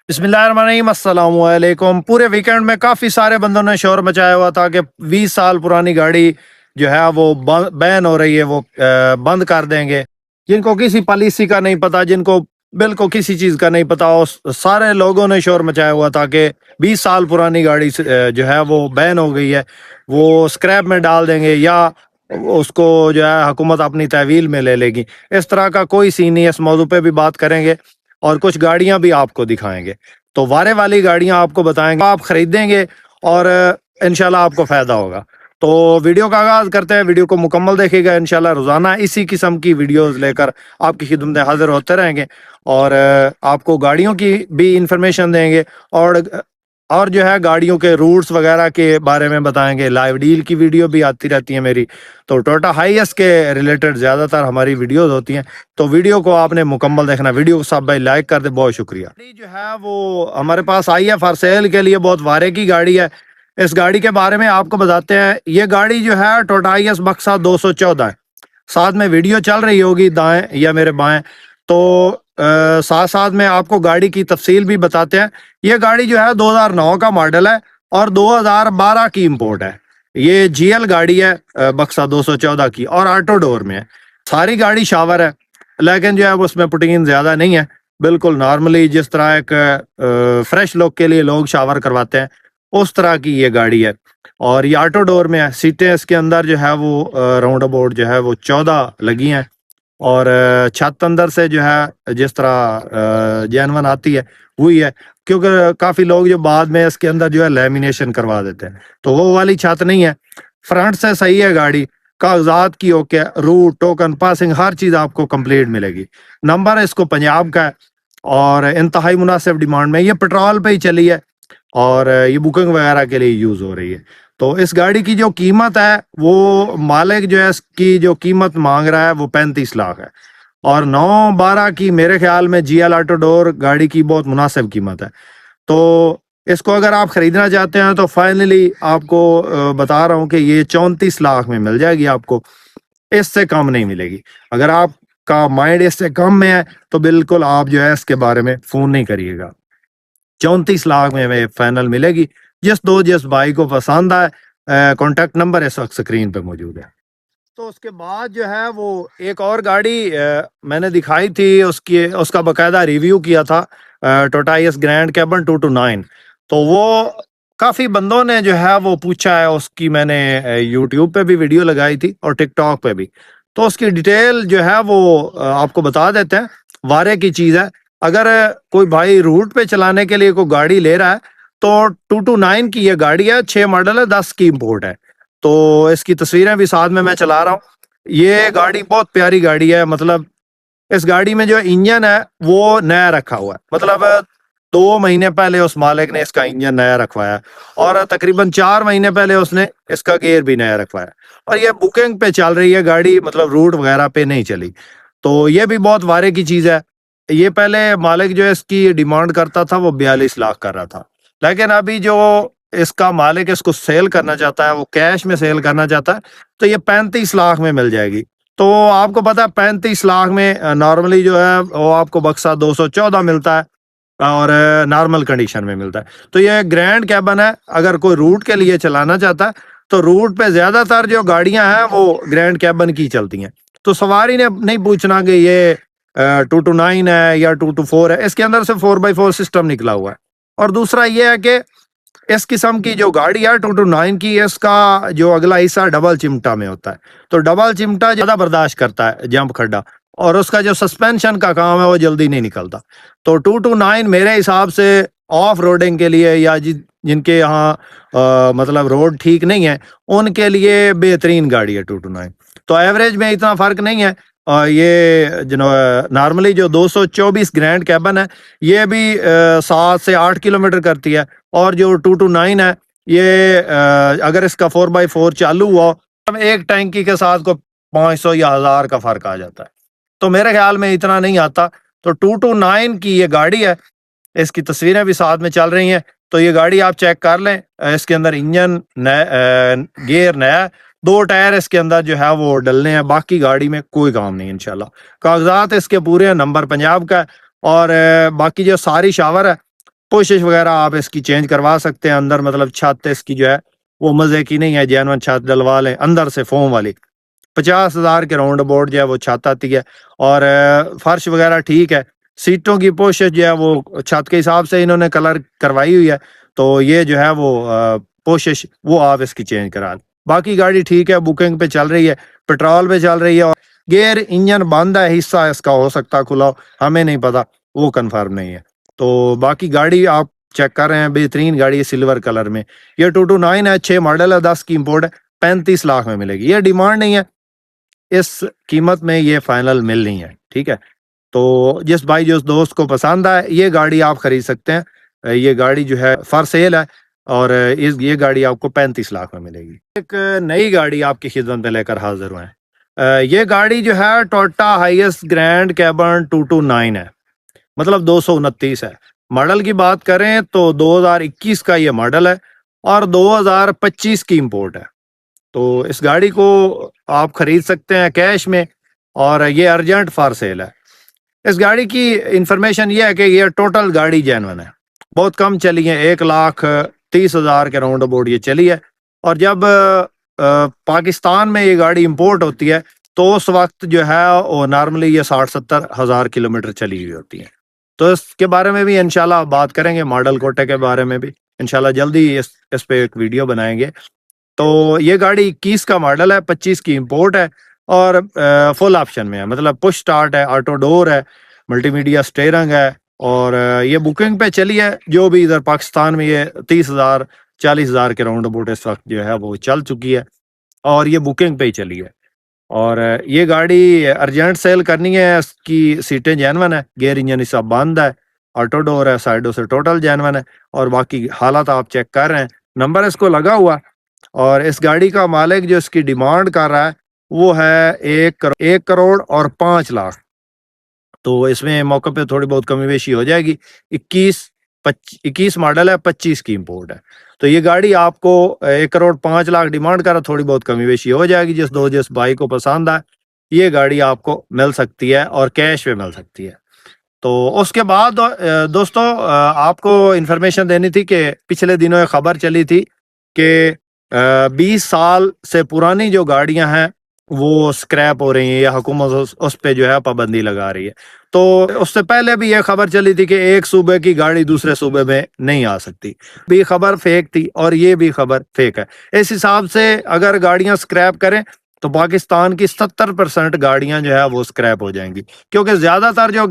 بسم اللہ الرحمن الرحیم، السلام علیکم۔ پورے ویکینڈ میں کافی سارے بندوں نے شور مچایا ہوا تھا کہ 20 سال پرانی گاڑی جو ہے وہ بین ہو رہی ہے، وہ بند کر دیں گے۔ جن کو کسی پالیسی کا نہیں پتا، جن کو بالکل کسی چیز کا نہیں پتا، سارے لوگوں نے شور مچایا ہوا تھا کہ 20 سال پرانی گاڑی جو ہے وہ بین ہو گئی ہے، وہ اسکریپ میں ڈال دیں گے یا اس کو جو ہے حکومت اپنی تحویل میں لے لے گی۔ اس طرح کا کوئی سین نہیں ہے۔ اس موضوع پہ بھی بات کریں گے اور کچھ گاڑیاں بھی آپ کو دکھائیں گے۔ تو وارے والی گاڑیاں آپ کو بتائیں گے، آپ خریدیں گے اور انشاءاللہ آپ کو فائدہ ہوگا۔ تو ویڈیو کا آغاز کرتے ہیں، ویڈیو کو مکمل دیکھیے گا۔ انشاءاللہ روزانہ اسی قسم کی ویڈیوز لے کر آپ کی خدمت میں حاضر ہوتے رہیں گے اور آپ کو گاڑیوں کی بھی انفارمیشن دیں گے اور جو ہے گاڑیوں کے روٹس وغیرہ کے بارے میں بتائیں گے۔ لائیو ڈیل کی ویڈیو بھی آتی رہتی ہے میری، تو ٹوٹا ہائیس کے ریلیٹڈ زیادہ تر ہماری ویڈیوز ہوتی ہیں۔ تو ویڈیو کو آپ نے مکمل دیکھنا، ویڈیو کو سب بھائی لائک کر دے، بہت شکریہ۔ گاڑی جو ہے وہ ہمارے پاس آئی ہے فار سیل کے لیے، بہت وارے کی گاڑی ہے۔ اس گاڑی کے بارے میں آپ کو بتاتے ہیں۔ یہ گاڑی جو ہے ٹوٹا ہائیس بکسا 214 ہے۔ ساتھ میں ویڈیو چل رہی ہوگی دائیں یا میرے بائیں، تو ساتھ ساتھ میں آپ کو گاڑی کی تفصیل بھی بتاتے ہیں۔ یہ گاڑی جو ہے 2009 کا ماڈل ہے اور 2012 کی امپورٹ ہے۔ یہ جی ایل گاڑی ہے بکسا 214 کی، اور آٹو ڈور میں ہے۔ ساری گاڑی شاور ہے، لیکن جو ہے اس میں پٹین زیادہ نہیں ہے، بالکل نارملی جس طرح ایک فریش لک کے لیے لوگ شاور کرواتے ہیں اس طرح کی یہ گاڑی ہے۔ اور یہ آٹو ڈور میں ہے۔ سیٹیں اس کے اندر جو ہے وہ راؤنڈ اباؤٹ جو ہے وہ 14 لگی ہیں، اور چھت اندر سے جو ہے جس طرح جینون آتی ہے وہی ہے، کیونکہ کافی لوگ جو بعد میں اس کے اندر جو ہے لیمینیشن کروا دیتے ہیں، تو وہ والی چھت نہیں ہے۔ فرنٹ سے صحیح ہے گاڑی، کاغذات کی اوکے، روٹ ٹوکن پاسنگ ہر چیز آپ کو کمپلیٹ ملے گی۔ نمبر اس کو پنجاب کا ہے اور انتہائی مناسب ڈیمانڈ میں۔ یہ پیٹرول پہ ہی چلی ہے اور یہ بکنگ وغیرہ کے لیے یوز ہو رہی ہے۔ تو اس گاڑی کی جو قیمت ہے وہ مالک جو ہے اس کی جو قیمت مانگ رہا ہے وہ 35 لاکھ ہے، اور 9/12 کی میرے خیال میں جی ایل آٹو ڈور گاڑی کی بہت مناسب قیمت ہے۔ تو اس کو اگر آپ خریدنا چاہتے ہیں تو فائنلی آپ کو بتا رہا ہوں کہ یہ 34 لاکھ میں مل جائے گی آپ کو، اس سے کم نہیں ملے گی۔ اگر آپ کا مائنڈ اس سے کم میں ہے تو بالکل آپ جو ہے اس کے بارے میں فون نہیں کریے گا۔ 34 لاکھ میں فائنل ملے گی۔ جس بھائی کو پسند آئے، کانٹیکٹ نمبر اس وقت اسکرین پہ موجود ہے۔ تو اس کے بعد جو ہے وہ ایک اور گاڑی میں نے دکھائی تھی، اس کا باقاعدہ ریویو کیا تھا، ٹوٹا ایس گرینڈ کیبن 229۔ تو وہ کافی بندوں نے جو ہے وہ پوچھا ہے، اس کی میں نے یوٹیوب پہ بھی ویڈیو لگائی تھی اور ٹک ٹاک پہ بھی۔ تو اس کی ڈیٹیل جو ہے وہ آپ کو بتا دیتے ہیں۔ وارے کی چیز ہے، اگر کوئی بھائی روٹ پہ چلانے کے لیے کوئی گاڑی لے رہا ہے تو 229 کی یہ گاڑی ہے، 6 ماڈل ہے، 10 کی امپورٹ ہے۔ تو اس کی تصویریں بھی ساتھ میں چلا رہا ہوں۔ یہ گاڑی بہت پیاری گاڑی ہے، مطلب اس گاڑی میں جو انجن ہے وہ نیا رکھا ہوا ہے، مطلب 2 مہینے پہلے اس مالک نے اس کا انجن نیا رکھوایا، اور تقریباً 4 مہینے پہلے اس نے اس کا گیئر بھی نیا رکھوایا، اور یہ بکنگ پہ چل رہی ہے گاڑی، مطلب روٹ وغیرہ پہ نہیں چلی۔ تو یہ بھی بہت وارے کی چیز ہے۔ یہ پہلے مالک جو اس کی ڈیمانڈ کرتا تھا وہ 42 لاکھ کر رہا تھا، لیکن ابھی جو اس کا مالک اس کو سیل کرنا چاہتا ہے، وہ کیش میں سیل کرنا چاہتا ہے، تو یہ 35 لاکھ میں مل جائے گی۔ تو آپ کو پتا ہے 35 لاکھ میں نارملی جو ہے وہ آپ کو بکسا 214 ملتا ہے اور نارمل کنڈیشن میں ملتا ہے۔ تو یہ گرینڈ کیبن ہے، اگر کوئی روٹ کے لیے چلانا چاہتا ہے تو روٹ پہ زیادہ تر جو گاڑیاں ہیں وہ گرینڈ کیبن کی چلتی ہیں۔ تو سواری نے نہیں پوچھنا کہ یہ 229 ہے یا 224 ہے، اس کے اندر سے 4x4 سسٹم نکلا ہوا ہے۔ اور دوسرا یہ ہے کہ اس قسم کی جو گاڑی ہے 229 کی، اس کا جو اگلا حصہ ڈبل چمٹا میں ہوتا ہے، تو ڈبل چمٹا زیادہ برداشت کرتا ہے جمپ کھڈا، اور اس کا جو سسپینشن کا کام ہے وہ جلدی نہیں نکلتا۔ تو 229 میرے حساب سے آف روڈنگ کے لیے یا جن کے یہاں مطلب روڈ ٹھیک نہیں ہے ان کے لیے بہترین گاڑی ہے 229۔ تو ایوریج میں اتنا فرق نہیں ہے۔ یہ نارملی جو 224 گرینڈ کیبن ہے یہ بھی 7 سے 8 کلومیٹر کرتی ہے، اور جو 229 ہے یہ اگر اس کا 4x4 چالو ہوا ایک ٹینکی کے ساتھ کو 500 یا 1000 کا فرق آ جاتا ہے۔ تو میرے خیال میں اتنا نہیں آتا۔ تو 229 کی یہ گاڑی ہے، اس کی تصویریں بھی ساتھ میں چل رہی ہیں، تو یہ گاڑی آپ چیک کر لیں۔ اس کے اندر انجن گیئر نیا، 2 ٹائر اس کے اندر جو ہے وہ ڈلنے ہیں، باقی گاڑی میں کوئی کام نہیں انشاءاللہ۔ کاغذات اس کے پورے نمبر پنجاب کا ہے، اور باقی جو ساری شاور ہے کوشش وغیرہ آپ اس کی چینج کروا سکتے ہیں اندر، مطلب چھت اس کی جو ہے وہ مزے کی نہیں ہے، جینون چھت ڈلوا لیں اندر سے فوم والی. 50,000 کے راؤنڈ اباؤٹ جو ہے وہ چھت آتی ہے. اور فرش وغیرہ ٹھیک ہے. سیٹوں کی پوشش جو ہے وہ چھت کے حساب سے انہوں نے کلر کروائی ہوئی ہے، تو یہ جو ہے وہ پوشش وہ آپ اس کی چینج کرا دیں. باقی گاڑی ٹھیک ہے، بکنگ پہ چل رہی ہے، پیٹرول پہ چل رہی ہے. اور گیئر انجن بند ہے، حصہ اس کا ہو سکتا کھلا ہو، ہمیں نہیں پتا، وہ کنفرم نہیں ہے. تو باقی گاڑی آپ چیک کر رہے ہیں، بہترین گاڑی ہے سلور کلر میں. یہ 229 ہے، 6 ماڈل ہے، 10 کی امپورٹ ہے، 35 لاکھ میں ملے گی. یہ ڈیمانڈ نہیں ہے، اس قیمت میں یہ فائنل مل نہیں ہے. ٹھیک ہے، تو جس بھائی جس دوست کو پسند آئے یہ گاڑی آپ خرید سکتے ہیں. یہ گاڑی جو ہے فار سیل ہے، اور یہ گاڑی آپ کو 35 لاکھ میں ملے گی. ایک نئی گاڑی آپ کی خدمت میں لے کر حاضر ہوئے ہیں. یہ گاڑی جو ہے ٹوٹا ہائیسٹ گرینڈ کیبن 229 ہے، مطلب 229 ہے. ماڈل کی بات کریں تو 2021 کا یہ ماڈل ہے اور 2025 کی امپورٹ ہے. تو اس گاڑی کو آپ خرید سکتے ہیں کیش میں، اور یہ ارجنٹ فار سیل ہے. اس گاڑی کی انفارمیشن یہ ہے کہ یہ ٹوٹل گاڑی جینون ہے، بہت کم چلی ہے، 1,30,000 کے راؤنڈ اباؤٹ یہ چلی ہے. اور جب پاکستان میں یہ گاڑی امپورٹ ہوتی ہے تو اس وقت جو ہے وہ نارملی یہ 60-70 ہزار کلومیٹر چلی ہوئی ہوتی ہے. تو اس کے بارے میں بھی انشاءاللہ بات کریں گے، ماڈل کوٹے کے بارے میں بھی انشاءاللہ جلدی اس پہ ایک ویڈیو بنائیں گے. تو یہ گاڑی 21 کا ماڈل ہے، 25 کی امپورٹ ہے، اور فل آپشن میں ہے، مطلب پش سٹارٹ ہے، آٹو ڈور ہے، ملٹی میڈیا سٹیئرنگ ہے. اور یہ بکنگ پہ چلی ہے، جو بھی ادھر پاکستان میں یہ 30,000-40,000 کے راؤنڈ اباؤٹ اس وقت جو ہے وہ چل چکی ہے، اور یہ بکنگ پہ ہی چلی ہے. اور یہ گاڑی ارجنٹ سیل کرنی ہے. اس کی سیٹیں جینون ہے، گیئر انجن سب بند ہے، آٹو ڈور ہے، سائڈوں سے ٹوٹل جینون ہے، اور باقی حالات آپ چیک کر رہے ہیں. نمبر اس کو لگا ہوا، اور اس گاڑی کا مالک جو اس کی ڈیمانڈ کر رہا ہے وہ ہے 1,05,00,000. تو اس میں موقع پہ تھوڑی بہت کمی بیشی ہو جائے گی. 21 ماڈل ہے، 25 کی امپورٹ ہے. تو یہ گاڑی آپ کو 1,05,00,000 ڈیمانڈ کر رہا، تھوڑی بہت کمی بیشی ہو جائے گی. جس بھائی کو پسند آئے یہ گاڑی آپ کو مل سکتی ہے، اور کیش پہ مل سکتی ہے. تو اس کے بعد دوستو آپ کو انفارمیشن دینی تھی کہ پچھلے دنوں ایک خبر چلی تھی کہ 20 سال سے پرانی جو گاڑیاں ہیں وہ سکریپ ہو رہی ہیں، یا حکومت اس پہ جو ہے پابندی لگا رہی ہے. تو اس سے پہلے بھی یہ خبر چلی تھی کہ ایک صوبے کی گاڑی دوسرے صوبے میں نہیں آ سکتی. بھی خبر فیک تھی، اور یہ بھی خبر فیک ہے. اس حساب سے اگر گاڑیاں سکریپ کریں تو پاکستان کی 70% گاڑیاں جو ہے وہ سکریپ ہو جائیں گی. کیونکہ زیادہ تر جو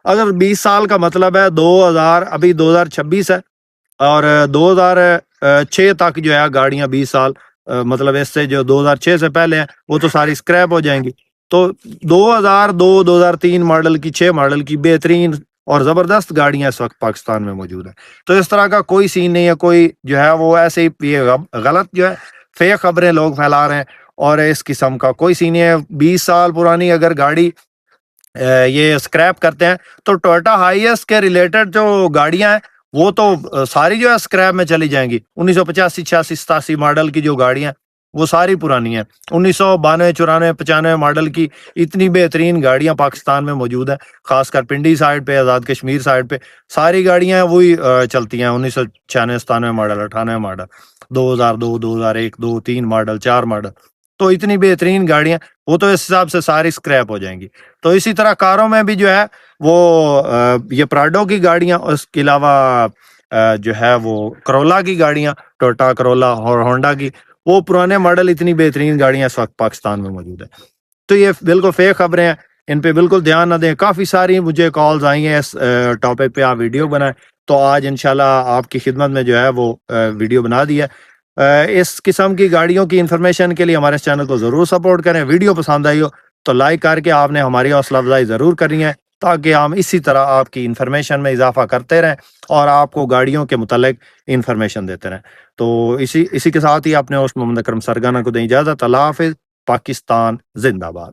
اگر 20 سال کا مطلب ہے 2026 ہے، اور 2006 تک جو ہے گاڑیاں 20 سال، مطلب اس سے جو 2006 سے پہلے ہیں وہ تو ساری سکریپ ہو جائیں گی. تو 2002-2003 ماڈل کی، 6 ماڈل کی بہترین اور زبردست گاڑیاں اس وقت پاکستان میں موجود ہیں. تو اس طرح کا کوئی سین نہیں ہے، کوئی جو ہے وہ ایسے ہی غلط جو ہے فیک خبریں لوگ پھیلا رہے ہیں، اور اس قسم کا کوئی سین نہیں ہے. 20 سال پرانی اگر گاڑی یہ سکریپ کرتے ہیں تو ٹویوٹا ہائیس کے ریلیٹڈ جو گاڑیاں ہیں وہ تو ساری جو ہے سکریپ میں چلی جائیں گی. 1985 86 87 ماڈل کی جو گاڑیاں وہ ساری پرانی ہیں. 1992 94 95 ماڈل کی اتنی بہترین گاڑیاں پاکستان میں موجود ہیں، خاص کر پنڈی سائڈ پہ، آزاد کشمیر سائڈ پہ ساری گاڑیاں وہی چلتی ہیں. 1996 97 ماڈل، 98 ماڈل، 2002 2001 2 3 ماڈل، 4 ماڈل، تو اتنی بہترین گاڑیاں وہ تو اس حساب سے ساری سکریپ ہو جائیں گی. تو اسی طرح کاروں میں بھی جو ہے وہ یہ پراڈو کی گاڑیاں، اس کے علاوہ جو ہے وہ کرولا کی گاڑیاں، ٹوٹا کرولا اور ہونڈا کی، وہ پرانے ماڈل اتنی بہترین گاڑیاں اس وقت پاکستان میں موجود ہیں. تو یہ بالکل فیک خبریں ہیں، ان پہ بالکل دھیان نہ دیں. کافی ساری مجھے کالز آئی ہیں اس ٹاپک پہ آپ ویڈیو بنائیں، تو آج انشاءاللہ آپ کی خدمت میں جو ہے وہ ویڈیو بنا دی ہے. اس قسم کی گاڑیوں کی انفارمیشن کے لیے ہمارے چینل کو ضرور سپورٹ کریں. ویڈیو پسند آئی ہو تو لائک کر کے آپ نے ہماری حوصلہ افزائی ضرور کرنی ہے، تاکہ ہم اسی طرح آپ کی انفارمیشن میں اضافہ کرتے رہیں اور آپ کو گاڑیوں کے متعلق انفارمیشن دیتے رہیں. تو اسی کے ساتھ ہی اپنے ہوسٹ محمد اکرم سرگانہ کو دیں اجازت. اللہ حافظ. پاکستان زندہ باد.